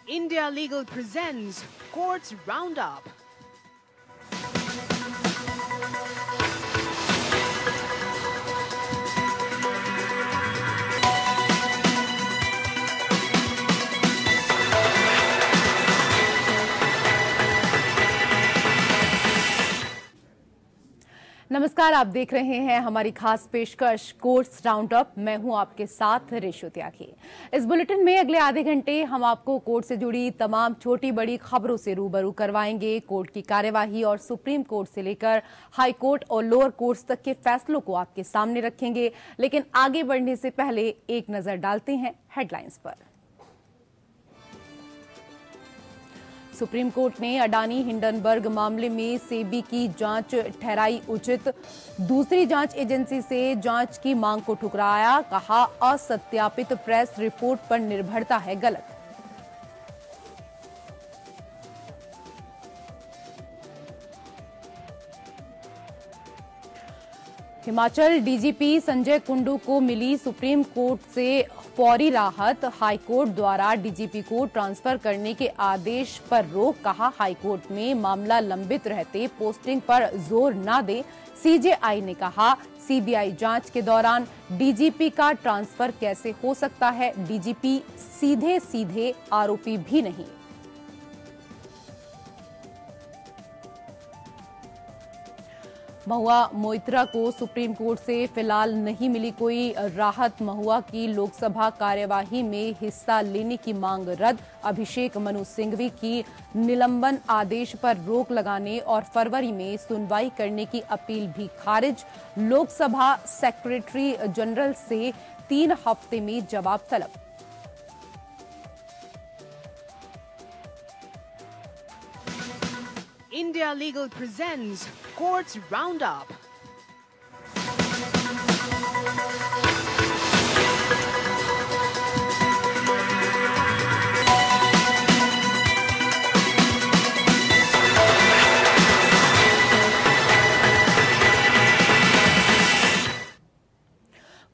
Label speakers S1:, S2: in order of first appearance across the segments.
S1: India Legal presents Courts Roundup.
S2: नमस्कार, आप देख रहे हैं हमारी खास पेशकश कोर्ट्स राउंडअप। मैं हूं आपके साथ रेशु त्यागी। इस बुलेटिन में अगले आधे घंटे हम आपको कोर्ट से जुड़ी तमाम छोटी बड़ी खबरों से रूबरू करवाएंगे। कोर्ट की कार्यवाही और सुप्रीम कोर्ट से लेकर हाई कोर्ट और लोअर कोर्ट्स तक के फैसलों को आपके सामने रखेंगे। लेकिन आगे बढ़ने से पहले एक नजर डालते हैं हेडलाइंस पर। सुप्रीम कोर्ट ने अडानी हिंडनबर्ग मामले में सेबी की जांच ठहराई उचित। दूसरी जांच एजेंसी से जांच की मांग को ठुकराया। कहा, असत्यापित प्रेस रिपोर्ट पर निर्भरता है गलत। हिमाचल डीजीपी संजय कुंडू को मिली सुप्रीम कोर्ट से फौरी राहत। हाईकोर्ट द्वारा डीजीपी को ट्रांसफर करने के आदेश पर रोक। कहा, हाईकोर्ट में मामला लंबित रहते पोस्टिंग पर जोर न दे। सीजेआई ने कहा, सीबीआई जांच के दौरान डीजीपी का ट्रांसफर कैसे हो सकता है? डीजीपी सीधे सीधे आरोपी भी नहीं। महुआ मोइत्रा को सुप्रीम कोर्ट से फिलहाल नहीं मिली कोई राहत। महुआ की लोकसभा कार्यवाही में हिस्सा लेने की मांग रद्द। अभिषेक मनु सिंघवी की निलंबन आदेश पर रोक लगाने और फरवरी में सुनवाई करने की अपील भी खारिज। लोकसभा सेक्रेटरी जनरल से 3 हफ्ते में जवाब तलब।
S1: India Legal presents Courts Roundup.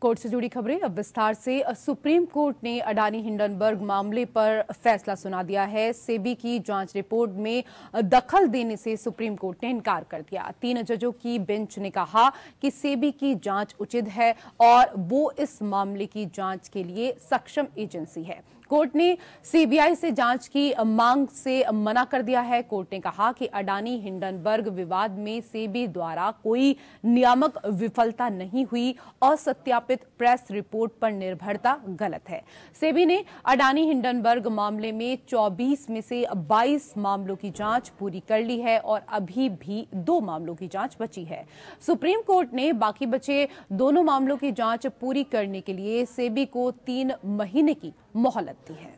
S2: Court से जुड़ी खबरें अब विस्तार से। सुप्रीम कोर्ट ने अडानी हिंडनबर्ग मामले पर फैसला सुना दिया है। सेबी की जांच रिपोर्ट में दखल देने से सुप्रीम कोर्ट ने इनकार कर दिया। 3 जजों की बेंच ने कहा कि सेबी की जांच उचित है और वो इस मामले की जांच के लिए सक्षम एजेंसी है। कोर्ट ने सीबीआई से जांच की मांग से मना कर दिया है। कोर्ट ने कहा कि अडानी हिंडनबर्ग विवाद में सेबी द्वारा कोई नियामक विफलता नहीं हुई। असत्यापित प्रेस रिपोर्ट पर निर्भरता गलत है। सेबी ने अडानी हिंडनबर्ग मामले में 24 में से 22 मामलों की जांच पूरी कर ली है और अभी भी 2 मामलों की जांच बची है। सुप्रीम कोर्ट ने बाकी बचे दोनों मामलों की जांच पूरी करने के लिए सेबी को 3 महीने की मोहलत दी है।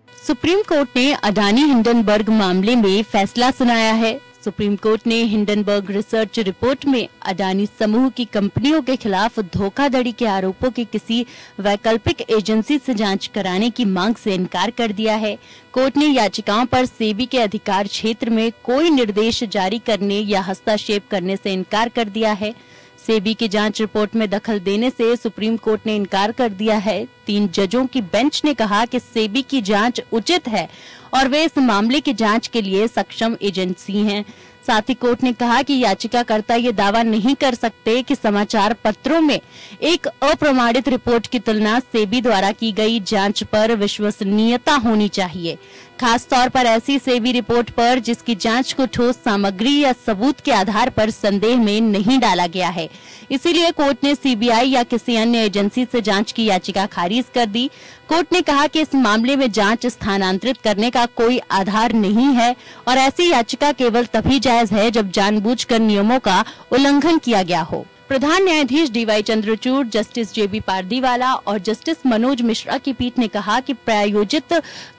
S3: सुप्रीम कोर्ट ने अडानी हिंडनबर्ग मामले में फैसला सुनाया है। सुप्रीम कोर्ट ने हिंडनबर्ग रिसर्च रिपोर्ट में अडानी समूह की कंपनियों के खिलाफ धोखाधड़ी के आरोपों की किसी वैकल्पिक एजेंसी से जांच कराने की मांग से इनकार कर दिया है। कोर्ट ने याचिकाओं पर सेबी के अधिकार क्षेत्र में कोई निर्देश जारी करने या हस्तक्षेप करने से इनकार कर दिया है। सेबी की जांच रिपोर्ट में दखल देने से सुप्रीम कोर्ट ने इनकार कर दिया है। 3 जजों की बेंच ने कहा कि सेबी की जांच उचित है और वे इस मामले की जांच के लिए सक्षम एजेंसी हैं। साथ ही कोर्ट ने कहा कि याचिकाकर्ता ये दावा नहीं कर सकते कि समाचार पत्रों में एक अप्रमाणित रिपोर्ट की तुलना सेबी द्वारा की गई जांच पर विश्वसनीयता होनी चाहिए, खास तौर पर ऐसी सेबी रिपोर्ट पर जिसकी जांच को ठोस सामग्री या सबूत के आधार पर संदेह में नहीं डाला गया है। इसीलिए कोर्ट ने सीबीआई या किसी अन्य एजेंसी से जांच की याचिका खारिज कर दी। कोर्ट ने कहा कि इस मामले में जांच स्थानांतरित करने का कोई आधार नहीं है और ऐसी याचिका केवल तभी जायज है जब जानबूझकर नियमों का उल्लंघन किया गया हो। प्रधान न्यायाधीश डीवाई चंद्रचूड़, जस्टिस जेबी पारदीवाला और जस्टिस मनोज मिश्रा की पीठ ने कहा कि प्रायोजित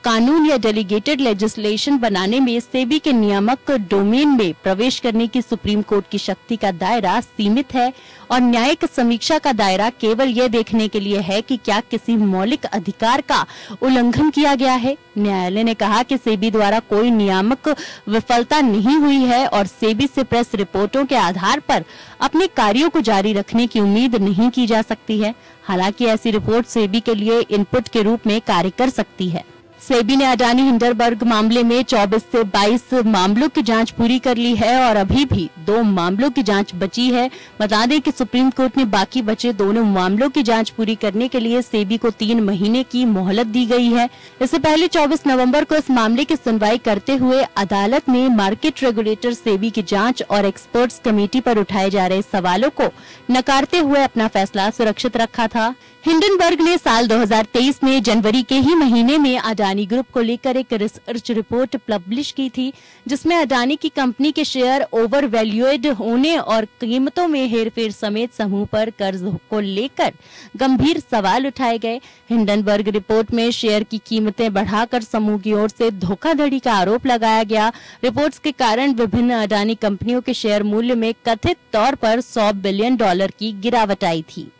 S3: कानून या डेलीगेटेड लेजिस्लेशन बनाने में सेबी के नियामक डोमेन में प्रवेश करने की सुप्रीम कोर्ट की शक्ति का दायरा सीमित है और न्यायिक समीक्षा का दायरा केवल ये देखने के लिए है कि क्या किसी मौलिक अधिकार का उल्लंघन किया गया है। न्यायालय ने कहा कि सेबी द्वारा कोई नियामक विफलता नहीं हुई है और सेबी से प्रेस रिपोर्टों के आधार पर अपने कार्यों को जारी रखने की उम्मीद नहीं की जा सकती है। हालांकि ऐसी रिपोर्ट सेबी के लिए इनपुट के रूप में कार्य कर सकती है। सेबी ने अडानी हिंडनबर्ग मामले में 24 से 22 मामलों की जांच पूरी कर ली है और अभी भी 2 मामलों की जांच बची है। बता दें कि सुप्रीम कोर्ट ने बाकी बचे दोनों मामलों की जांच पूरी करने के लिए सेबी को 3 महीने की मोहलत दी गई है। इससे पहले 24 नवंबर को इस मामले की सुनवाई करते हुए अदालत ने मार्केट रेगुलेटर सेबी की जांच और एक्सपर्ट्स कमेटी पर उठाए जा रहे सवालों को नकारते हुए अपना फैसला सुरक्षित रखा था। हिंडनबर्ग ने साल 2023 में जनवरी के ही महीने में अडानी ग्रुप को लेकर एक रिसर्च रिपोर्ट पब्लिश की थी, जिसमें अडानी की कंपनी के शेयर ओवर वैल्यूएड होने और कीमतों में हेरफेर समेत समूह पर कर्ज को लेकर गंभीर सवाल उठाए गए। हिंडनबर्ग रिपोर्ट में शेयर की कीमतें बढ़ाकर समूह की ओर से धोखाधड़ी का आरोप लगाया गया। रिपोर्ट्स के कारण विभिन्न अडानी कंपनियों के शेयर मूल्य में कथित तौर पर $100 बिलियन की गिरावट आई थी।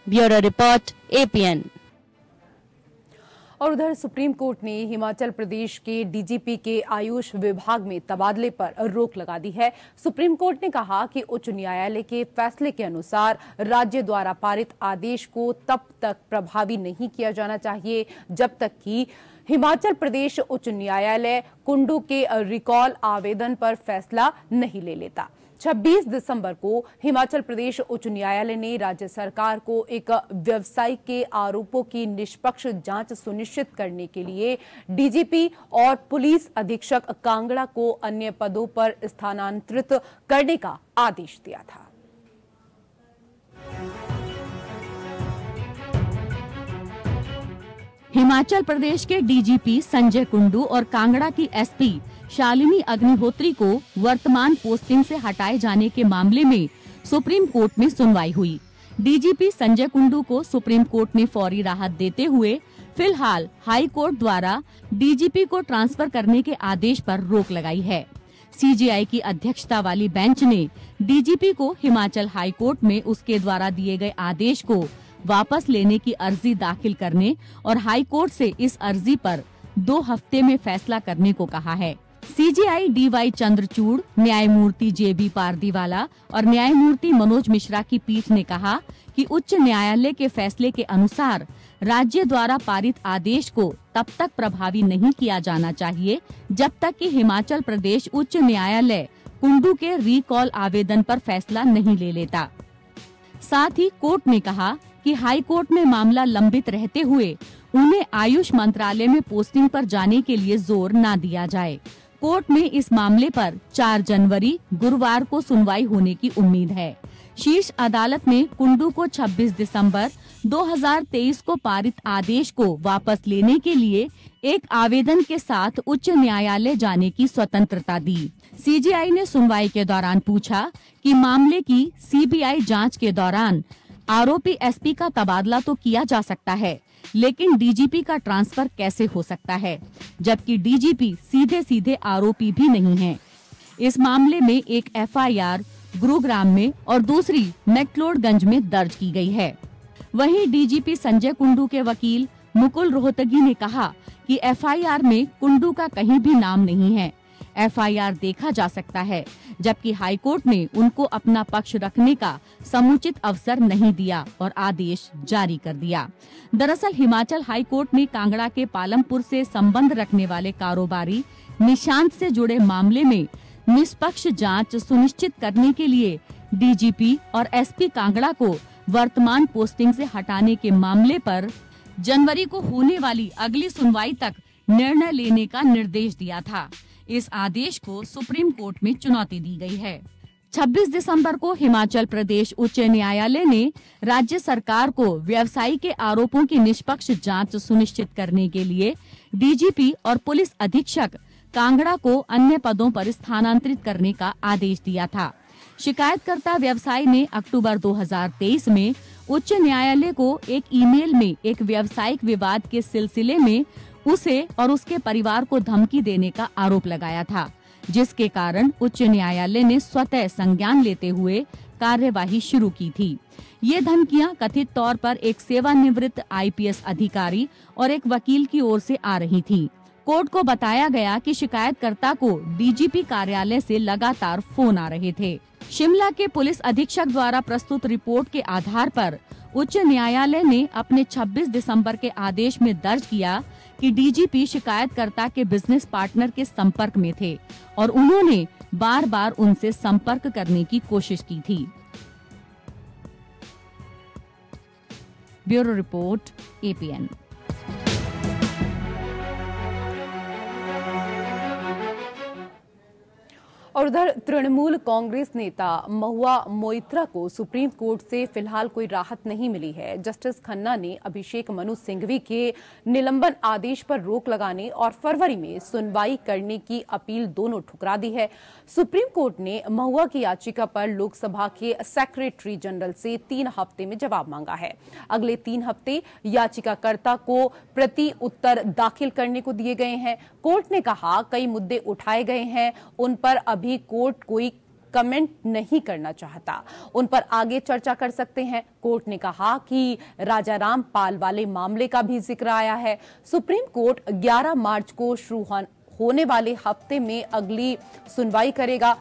S3: Bureau report, APN.
S2: और उधर सुप्रीम कोर्ट ने हिमाचल प्रदेश के डीजीपी के आयुष विभाग में तबादले पर रोक लगा दी है। सुप्रीम कोर्ट ने कहा कि उच्च न्यायालय के फैसले के अनुसार राज्य द्वारा पारित आदेश को तब तक प्रभावी नहीं किया जाना चाहिए जब तक कि हिमाचल प्रदेश उच्च न्यायालय कुंडू के रिकॉल आवेदन पर फैसला नहीं ले लेता। 26 दिसंबर को हिमाचल प्रदेश उच्च न्यायालय ने राज्य सरकार को एक व्यवसायी के आरोपों की निष्पक्ष जांच सुनिश्चित करने के लिए डीजीपी और पुलिस अधीक्षक कांगड़ा को अन्य पदों पर स्थानांतरित करने का आदेश दिया था।
S4: हिमाचल प्रदेश के डीजीपी संजय कुंडू और कांगड़ा की एसपी शालिनी अग्निहोत्री को वर्तमान पोस्टिंग से हटाए जाने के मामले में सुप्रीम कोर्ट में सुनवाई हुई। डीजीपी संजय कुंडू को सुप्रीम कोर्ट ने फौरी राहत देते हुए फिलहाल हाई कोर्ट द्वारा डीजीपी को ट्रांसफर करने के आदेश पर रोक लगाई है। सीजेआई की अध्यक्षता वाली बेंच ने डीजीपी को हिमाचल हाई कोर्ट में उसके द्वारा दिए गए आदेश को वापस लेने की अर्जी दाखिल करने और हाई कोर्ट से इस अर्जी पर 2 हफ्ते में फैसला करने को कहा है। सीजेआई डीवाई चंद्रचूड़, न्यायमूर्ति जेबी पारदीवाला और न्यायमूर्ति मनोज मिश्रा की पीठ ने कहा कि उच्च न्यायालय के फैसले के अनुसार राज्य द्वारा पारित आदेश को तब तक प्रभावी नहीं किया जाना चाहिए जब तक कि हिमाचल प्रदेश उच्च न्यायालय कुंडू के रिकॉल आवेदन पर फैसला नहीं ले लेता। साथ ही कोर्ट ने कहा कि हाई कोर्ट में मामला लंबित रहते हुए उन्हें आयुष मंत्रालय में पोस्टिंग पर जाने के लिए जोर न दिया जाए। कोर्ट में इस मामले पर 4 जनवरी गुरुवार को सुनवाई होने की उम्मीद है। शीर्ष अदालत ने कुंडू को 26 दिसंबर 2023 को पारित आदेश को वापस लेने के लिए एक आवेदन के साथ उच्च न्यायालय जाने की स्वतंत्रता दी। सीजेआई ने सुनवाई के दौरान पूछा कि मामले की सीबीआई जांच के दौरान आरोपी एसपी का तबादला तो किया जा सकता है, लेकिन डीजीपी का ट्रांसफर कैसे हो सकता है, जबकि डीजीपी सीधे सीधे आरोपी भी नहीं है। इस मामले में एक एफआईआर गुरुग्राम में और दूसरी मैक्लोडगंज में दर्ज की गई है। वहीं डीजीपी संजय कुंडू के वकील मुकुल रोहतगी ने कहा कि एफआईआर में कुंडू का कहीं भी नाम नहीं है। एफआईआर देखा जा सकता है, जबकि हाईकोर्ट ने उनको अपना पक्ष रखने का समुचित अवसर नहीं दिया और आदेश जारी कर दिया। दरअसल हिमाचल हाईकोर्ट ने कांगड़ा के पालमपुर से संबंध रखने वाले कारोबारी निशांत से जुड़े मामले में निष्पक्ष जांच सुनिश्चित करने के लिए डीजीपी और एसपी कांगड़ा को वर्तमान पोस्टिंग से हटाने के मामले पर जनवरी को होने वाली अगली सुनवाई तक निर्णय लेने का निर्देश दिया था। इस आदेश को सुप्रीम कोर्ट में चुनौती दी गई है। 26 दिसंबर को हिमाचल प्रदेश उच्च न्यायालय ने राज्य सरकार को व्यवसायी के आरोपों की निष्पक्ष जांच सुनिश्चित करने के लिए डीजीपी और पुलिस अधीक्षक कांगड़ा को अन्य पदों पर स्थानांतरित करने का आदेश दिया था। शिकायतकर्ता व्यवसायी ने अक्टूबर 2023 में उच्च न्यायालय को एक ईमेल में एक व्यावसायिक विवाद के सिलसिले में उसे और उसके परिवार को धमकी देने का आरोप लगाया था, जिसके कारण उच्च न्यायालय ने स्वतः संज्ञान लेते हुए कार्यवाही शुरू की थी। ये धमकियां कथित तौर पर एक सेवानिवृत्त आईपीएस अधिकारी और एक वकील की ओर से आ रही थीं। कोर्ट को बताया गया कि शिकायतकर्ता को डीजीपी कार्यालय से लगातार फोन आ रहे थे। शिमला के पुलिस अधीक्षक द्वारा प्रस्तुत रिपोर्ट के आधार पर उच्च न्यायालय ने अपने 26 दिसंबर के आदेश में दर्ज किया कि डीजीपी शिकायतकर्ता के बिजनेस पार्टनर के संपर्क में थे और उन्होंने बार बार उनसे संपर्क करने की कोशिश की थी। Bureau report, APN.
S2: और उधर तृणमूल कांग्रेस नेता महुआ मोइत्रा को सुप्रीम कोर्ट से फिलहाल कोई राहत नहीं मिली है। जस्टिस खन्ना ने अभिषेक मनु सिंघवी के निलंबन आदेश पर रोक लगाने और फरवरी में सुनवाई करने की अपील दोनों ठुकरा दी है। सुप्रीम कोर्ट ने महुआ की याचिका पर लोकसभा के सेक्रेटरी जनरल से 3 हफ्ते में जवाब मांगा है। अगले 3 हफ्ते याचिकाकर्ता को प्रति उत्तर दाखिल करने को दिए गए हैं। कोर्ट ने कहा कई मुद्दे उठाए गए हैं, उन पर अभी कोर्ट कोई कमेंट नहीं करना चाहता, उन पर आगे चर्चा कर सकते हैं। कोर्ट ने कहा कि राजाराम पाल वाले मामले का भी जिक्र आया है। सुप्रीम कोर्ट 11 मार्च को शुरू होने वाले हफ्ते में अगली सुनवाई करेगा।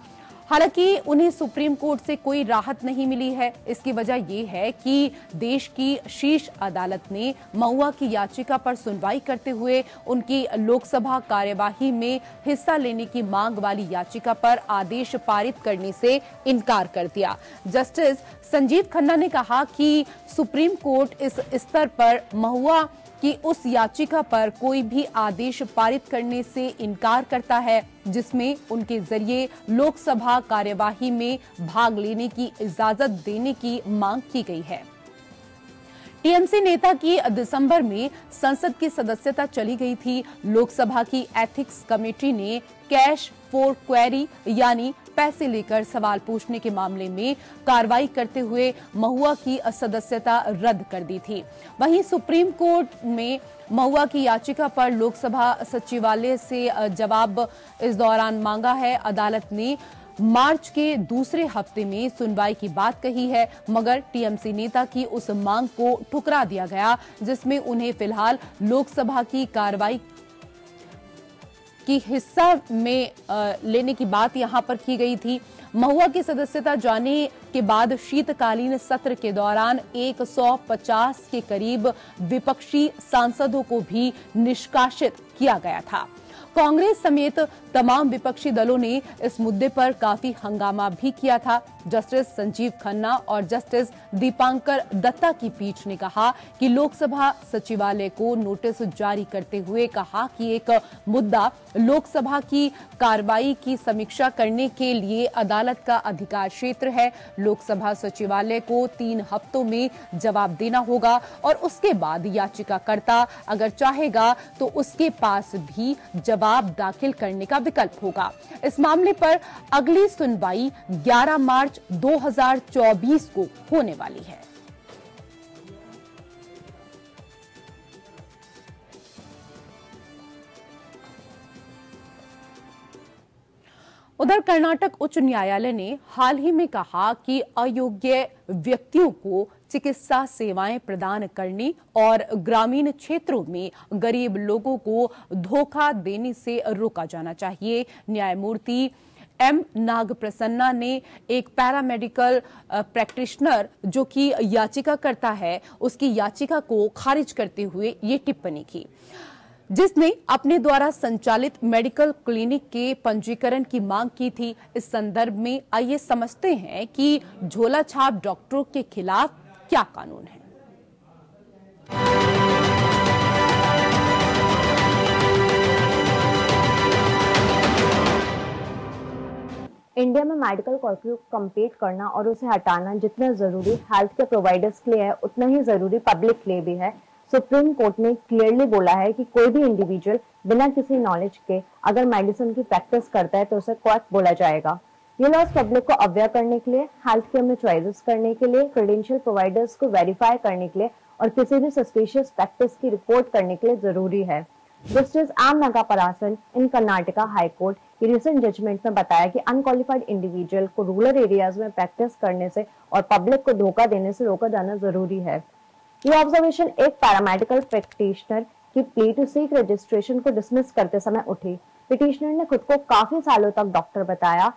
S2: हालांकि उन्हें सुप्रीम कोर्ट से कोई राहत नहीं मिली है। इसकी वजह यह है कि देश की शीर्ष अदालत ने महुआ की याचिका पर सुनवाई करते हुए उनकी लोकसभा कार्यवाही में हिस्सा लेने की मांग वाली याचिका पर आदेश पारित करने से इनकार कर दिया। जस्टिस संजीव खन्ना ने कहा कि सुप्रीम कोर्ट इस स्तर पर महुआ कि उस याचिका पर कोई भी आदेश पारित करने से इनकार करता है जिसमें उनके जरिए लोकसभा कार्यवाही में भाग लेने की इजाजत देने की मांग की गई है। टीएमसी नेता की दिसंबर में संसद की सदस्यता चली गई थी। लोकसभा की एथिक्स कमेटी ने कैश फॉर क्वेरी यानी पैसे लेकर सवाल पूछने के मामले में कार्रवाई करते हुए महुआ की सदस्यता रद्द कर दी थी। वहीं सुप्रीम कोर्ट में महुआ की याचिका पर लोकसभा सचिवालय से जवाब इस दौरान मांगा है। अदालत ने मार्च के दूसरे हफ्ते में सुनवाई की बात कही है, मगर टीएमसी नेता की उस मांग को ठुकरा दिया गया जिसमें उन्हें फिलहाल लोकसभा की कार्रवाई की हिस्सा में लेने की बात यहां पर की गई थी। महुआ की सदस्यता जाने के बाद शीतकालीन सत्र के दौरान 150 के करीब विपक्षी सांसदों को भी निष्कासित किया गया था। कांग्रेस समेत तमाम विपक्षी दलों ने इस मुद्दे पर काफी हंगामा भी किया था। जस्टिस संजीव खन्ना और जस्टिस दीपांकर दत्ता की पीठ ने कहा कि लोकसभा सचिवालय को नोटिस जारी करते हुए कहा कि एक मुद्दा लोकसभा की कार्रवाई की समीक्षा करने के लिए अदालत का अधिकार क्षेत्र है। लोकसभा सचिवालय को 3 हफ्तों में जवाब देना होगा और उसके बाद याचिकाकर्ता अगर चाहेगा तो उसके पास भी जवाब दाखिल करने का विकल्प होगा। इस मामले पर अगली सुनवाई 11 मार्च 2024 को होने वाली है। उधर कर्नाटक उच्च न्यायालय ने हाल ही में कहा कि अयोग्य व्यक्तियों को चिकित्सा सेवाएं प्रदान करने और ग्रामीण क्षेत्रों में गरीब लोगों को धोखा देने से रोका जाना चाहिए। न्यायमूर्ति एम नागप्रसन्ना ने एक पैरामेडिकल प्रैक्टिशनर जो कि याचिकाकर्ता है उसकी याचिका को खारिज करते हुए ये टिप्पणी की, जिसने अपने द्वारा संचालित मेडिकल क्लिनिक के पंजीकरण की मांग की थी। इस संदर्भ में आइए समझते हैं कि झोला छाप डॉक्टरों के खिलाफ क्या कानून है।
S5: इंडिया में मेडिकल कॉलेज को कम्पीट करना और उसे हटाना जितना जरूरी हेल्थ केयर प्रोवाइडर्स के लिए है उतना ही जरूरी पब्लिक के लिए भी है। सुप्रीम कोर्ट ने क्लियरली बोला है कि कोई भी इंडिविजुअल बिना किसी नॉलेज के अगर मेडिसिन की प्रैक्टिस करता है तो उसे क्वाक बोला जाएगा। ये लॉज पब्लिक को अवेयर करने के लिए, हेल्थ केयर में चॉइसेस करने के लिए, क्रेडेंशियल प्रोवाइडर्स को वेरीफाई करने के लिए और किसी भी सस्पिशियस प्रैक्टिस की रिपोर्ट करने के लिए जरूरी है। जस्टिस एम नागापरासन इन कर्नाटका हाई कोर्ट की रिसेंट जजमेंट में बताया कि अनक्वालिफाइड इंडिविजुअल को रूरल एरियाज में प्रैक्टिस करने से और पब्लिक को धोखा देने से रोका जाना जरूरी है। ये ऑब्जर्वेशन एक पैरामेडिकल प्रैक्टिशनर की प्ली टू सीक रजिस्ट्रेशन को डिसमिस करते समय उठी। पिटिशनर ने खुद को काफी सालों तक डॉक्टर बताया।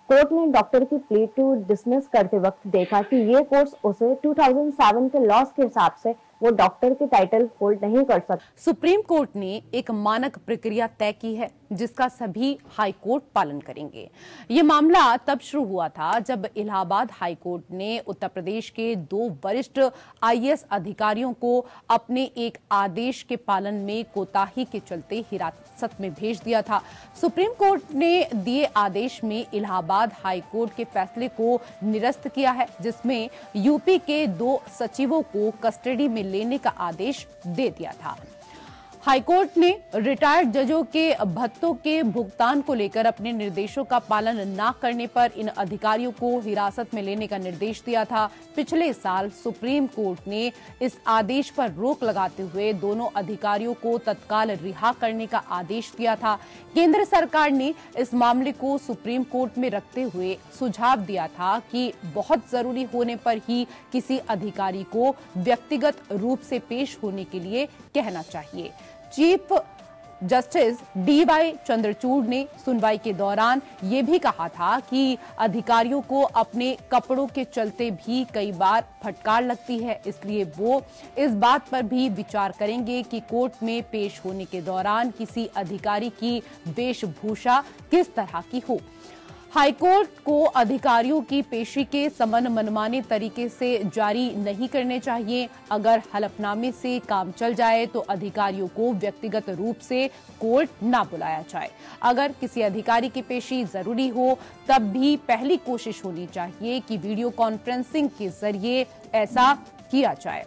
S5: कोर्ट ने डॉक्टर की प्ली टू डिसमिस करते वक्त देखा कि ये कोर्स उसे 2007 के लॉस के हिसाब से वो डॉक्टर के टाइटल होल्ड नहीं कर सकते।
S2: सुप्रीम कोर्ट ने एक मानक प्रक्रिया तय की है जिसका सभी हाई कोर्ट पालन करेंगे। ये मामला तब शुरू हुआ था जब इलाहाबाद हाई कोर्ट ने उत्तर प्रदेश के 2 वरिष्ठ IAS अधिकारियों को अपने एक आदेश के पालन में कोताही के चलते हिरासत में भेज दिया था। सुप्रीम कोर्ट ने दिए आदेश में इलाहाबाद हाई कोर्ट के फैसले को निरस्त किया है, जिसमें यूपी के 2 सचिवों को कस्टडी में लेने का आदेश दे दिया था। हाईकोर्ट ने रिटायर्ड जजों के भत्तों के भुगतान को लेकर अपने निर्देशों का पालन न करने पर इन अधिकारियों को हिरासत में लेने का निर्देश दिया था। पिछले साल सुप्रीम कोर्ट ने इस आदेश पर रोक लगाते हुए दोनों अधिकारियों को तत्काल रिहा करने का आदेश दिया था। केंद्र सरकार ने इस मामले को सुप्रीम कोर्ट में रखते हुए सुझाव दिया था कि बहुत जरूरी होने पर ही किसी अधिकारी को व्यक्तिगत रूप से पेश होने के लिए कहना चाहिए। चीफ जस्टिस DY चंद्रचूड़ ने सुनवाई के दौरान ये भी कहा था कि अधिकारियों को अपने कपड़ों के चलते भी कई बार फटकार लगती है, इसलिए वो इस बात पर भी विचार करेंगे कि कोर्ट में पेश होने के दौरान किसी अधिकारी की वेशभूषा किस तरह की हो। हाईकोर्ट को अधिकारियों की पेशी के समन मनमाने तरीके से जारी नहीं करने चाहिए। अगर हलफनामे से काम चल जाए तो अधिकारियों को व्यक्तिगत रूप से कोर्ट ना बुलाया जाए। अगर किसी अधिकारी की पेशी जरूरी हो तब भी पहली कोशिश होनी चाहिए कि वीडियो कॉन्फ्रेंसिंग के जरिए ऐसा किया जाए।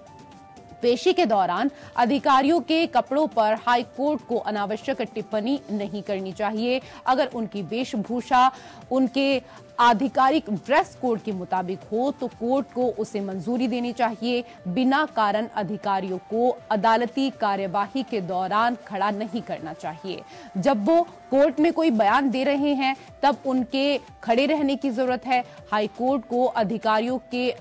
S2: पेशी के दौरान अधिकारियों के कपड़ों पर हाई कोर्ट को अनावश्यक टिप्पणी नहीं करनी चाहिए। अगर उनकी वेशभूषा उनके आधिकारिक ड्रेस कोड के मुताबिक हो तो कोर्ट को उसे मंजूरी देनी चाहिए। बिना कारण अधिकारियों को अदालती कार्यवाही के दौरान खड़ा नहीं करना चाहिए। जब वो कोर्ट में कोई बयान दे रहे हैं तब उनके खड़े रहने की जरूरत है। हाई कोर्ट को अधिकारियों के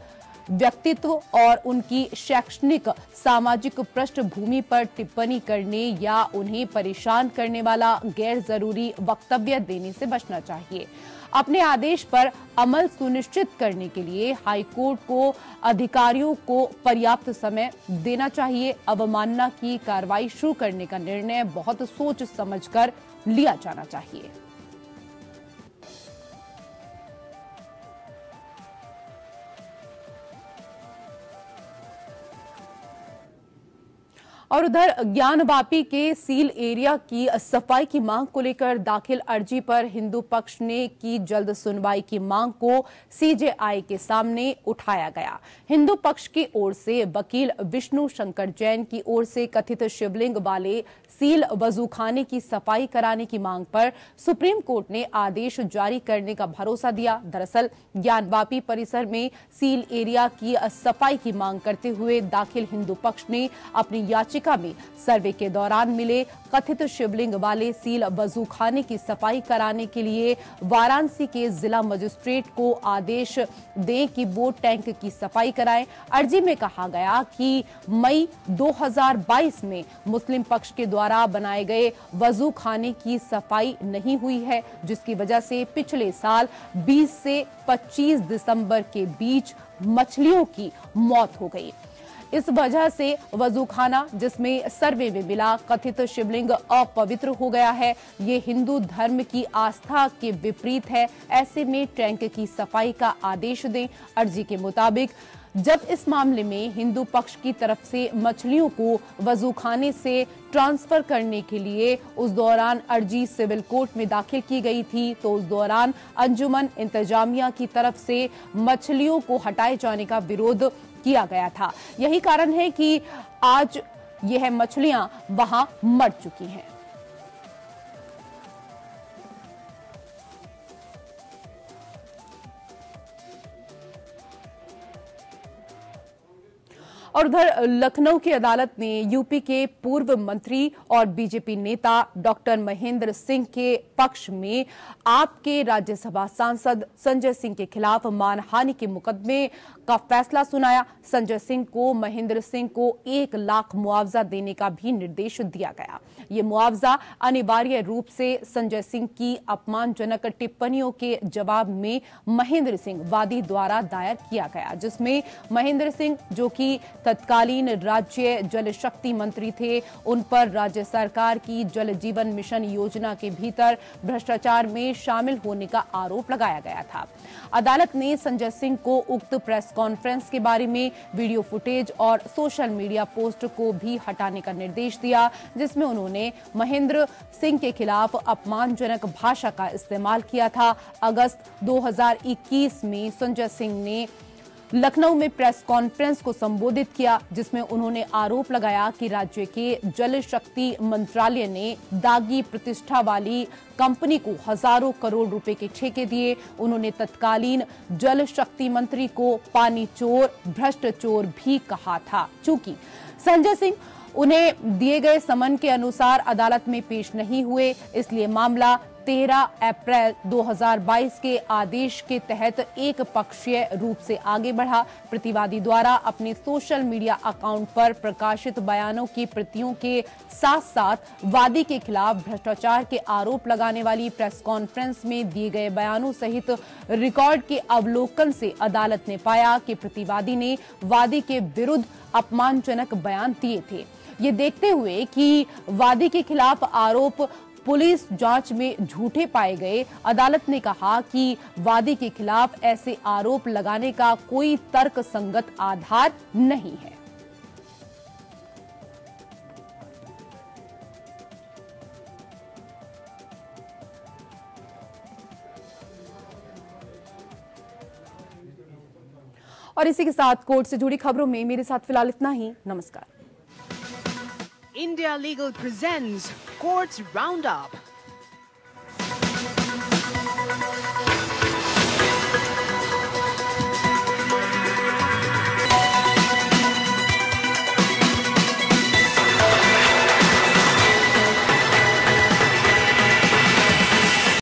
S2: व्यक्तित्व और उनकी शैक्षणिक सामाजिक पृष्ठभूमि पर टिप्पणी करने या उन्हें परेशान करने वाला गैर जरूरी वक्तव्य देने से बचना चाहिए। अपने आदेश पर अमल सुनिश्चित करने के लिए हाई कोर्ट को अधिकारियों को पर्याप्त समय देना चाहिए। अवमानना की कार्रवाई शुरू करने का निर्णय बहुत सोच समझकर लिया जाना चाहिए। और उधर ज्ञानवापी के सील एरिया की सफाई की मांग को लेकर दाखिल अर्जी पर हिंदू पक्ष ने की जल्द सुनवाई की मांग को CJI के सामने उठाया गया। हिंदू पक्ष की ओर से वकील विष्णु शंकर जैन की ओर से कथित शिवलिंग वाले सील वजूखाने की सफाई कराने की मांग पर सुप्रीम कोर्ट ने आदेश जारी करने का भरोसा दिया। दरअसल ज्ञानवापी परिसर में सील एरिया की सफाई की मांग करते हुए दाखिल हिंदू पक्ष ने अपनी याचिका में सर्वे के दौरान मिले कथित शिवलिंग वाले सील वजूखाने की सफाई कराने के लिए वाराणसी के जिला मजिस्ट्रेट को आदेश दें कि वो टैंक की सफाई कराएं। अर्जी में कहा गया कि मई 2022 में मुस्लिम पक्ष के द्वारा बनाए गए वजूखाने की सफाई नहीं हुई है, जिसकी वजह से पिछले साल 20 से 25 दिसंबर के बीच मछलियों की मौत हो गई। इस वजह से वजूखाना जिसमें सर्वे में मिला कथित शिवलिंग अपवित्र हो गया है। ये हिंदू धर्म की आस्था के विपरीत है। ऐसे में टैंक की सफाई का आदेश दें। अर्जी के मुताबिक जब इस मामले में हिंदू पक्ष की तरफ से मछलियों को वजूखाने से ट्रांसफर करने के लिए उस दौरान अर्जी सिविल कोर्ट में दाखिल की गई थी, तो उस दौरान अंजुमन इंतजामिया की तरफ से मछलियों को हटाए जाने का विरोध किया गया था। यही कारण है कि आज यह मछलियां वहां मर चुकी हैं। और उधर लखनऊ की अदालत ने यूपी के पूर्व मंत्री और बीजेपी नेता डॉक्टर महेंद्र सिंह के पक्ष में आपके राज्यसभा सांसद संजय सिंह के खिलाफ मानहानि के मुकदमे का फैसला सुनाया। संजय सिंह को महेंद्र सिंह को 1 लाख मुआवजा देने का भी निर्देश दिया गया। ये मुआवजा अनिवार्य रूप से संजय सिंह की अपमानजनक टिप्पणियों के जवाब में महेंद्र सिंह वादी द्वारा दायर किया गया, जिसमें महेंद्र सिंह जो कि तत्कालीन राज्य जल शक्ति मंत्री थे, उन पर राज्य सरकार की जल जीवन मिशन योजना के भीतर भ्रष्टाचार में शामिल होने का आरोप लगाया गया था। अदालत ने संजय सिंह को उक्त प्रेस कॉन्फ्रेंस के बारे में वीडियो फुटेज और सोशल मीडिया पोस्ट को भी हटाने का निर्देश दिया, जिसमें उन्होंने महेंद्र सिंह के खिलाफ अपमानजनक भाषा का इस्तेमाल किया था। अगस्त 2021 में संजय सिंह ने लखनऊ में प्रेस कॉन्फ्रेंस को संबोधित किया, जिसमें उन्होंने आरोप लगाया कि राज्य के जल शक्ति मंत्रालय ने दागी प्रतिष्ठा वाली कंपनी को हजारों करोड़ रुपए के ठेके दिए। उन्होंने तत्कालीन जल शक्ति मंत्री को पानी चोर, भ्रष्ट चोर भी कहा था। चूंकि संजय सिंह उन्हें दिए गए समन के अनुसार अदालत में पेश नहीं हुए, इसलिए मामला 13 अप्रैल 2022 के आदेश के तहत एक पक्षीय रूप से आगे बढ़ा। प्रतिवादी द्वारा अपने सोशल मीडिया अकाउंट पर प्रकाशित बयानों की प्रतियों के साथ साथ वादी के खिलाफ भ्रष्टाचार के आरोप लगाने वाली प्रेस कॉन्फ्रेंस में दिए गए बयानों सहित रिकॉर्ड के अवलोकन से अदालत ने पाया कि प्रतिवादी ने वादी के विरुद्ध अपमानजनक बयान दिए थे। ये देखते हुए कि वादी के खिलाफ आरोप पुलिस जांच में झूठे पाए गए, अदालत ने कहा कि वादी के खिलाफ ऐसे आरोप लगाने का कोई तर्कसंगत आधार नहीं है। और इसी के साथ कोर्ट से जुड़ी खबरों में मेरे साथ फिलहाल इतना ही। नमस्कार।
S1: India Legal presents Courts Roundup.